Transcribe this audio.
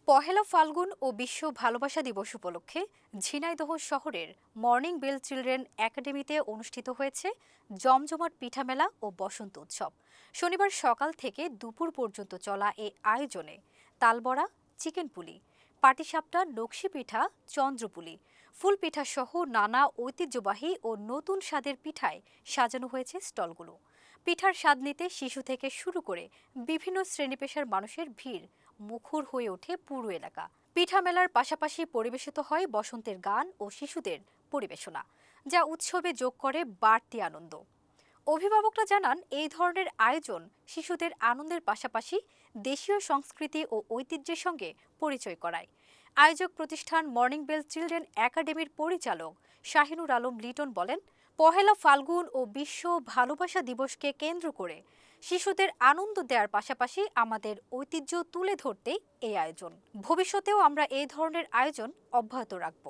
পহেলা ফাল্গুন ও বিশ্ব ভালোবাসা দিবস উপলক্ষে ঝিনাইদহ শহরের মর্নিং বেল চিলড্রেন একাডেমিতে অনুষ্ঠিত হয়েছে জমজমাট পিঠা মেলা ও বসন্ত উৎসব। শনিবার সকাল থেকে দুপুর পর্যন্ত চলা এই আয়োজনে তালবড়া, চিকেন পুলি, পাটিসাপটা, নকশি পিঠা, চন্দ্রপুলি, ফুল পিঠা সহ নানা ঐতিহ্যবাহী ও নতুন স্বাদের পিঠায় সাজানো হয়েছে স্টলগুলো। পিঠার স্বাদ নিতে শিশু থেকে শুরু করে বিভিন্ন শ্রেণী পেশার মানুষের ভিড় মুখর হয়ে ওঠে পুরো এলাকা। পিঠা মেলার পাশাপাশি পরিবেশিত হয় বসন্তের গান ও শিশুদের পরিবেশনা, যা উৎসবে যোগ করে বাড়তি আনন্দ। অভিভাবকরা জানান, এই ধরনের আয়োজন শিশুদের আনন্দের পাশাপাশি দেশীয় সংস্কৃতি ও ঐতিহ্যের সঙ্গে পরিচয় করায়। আয়োজক প্রতিষ্ঠান মর্নিং বেল চিলড্রেন একাডেমির পরিচালক শাহিনুর আলম লিটন বলেন, পহেলা ফাল্গুন ও বিশ্ব ভালোবাসা দিবসকে কেন্দ্র করে শিশুদের আনন্দ দেওয়ার পাশাপাশি আমাদের ঐতিহ্য তুলে ধরতে এই আয়োজন। ভবিষ্যতেও আমরা এই ধরনের আয়োজন অব্যাহত রাখব।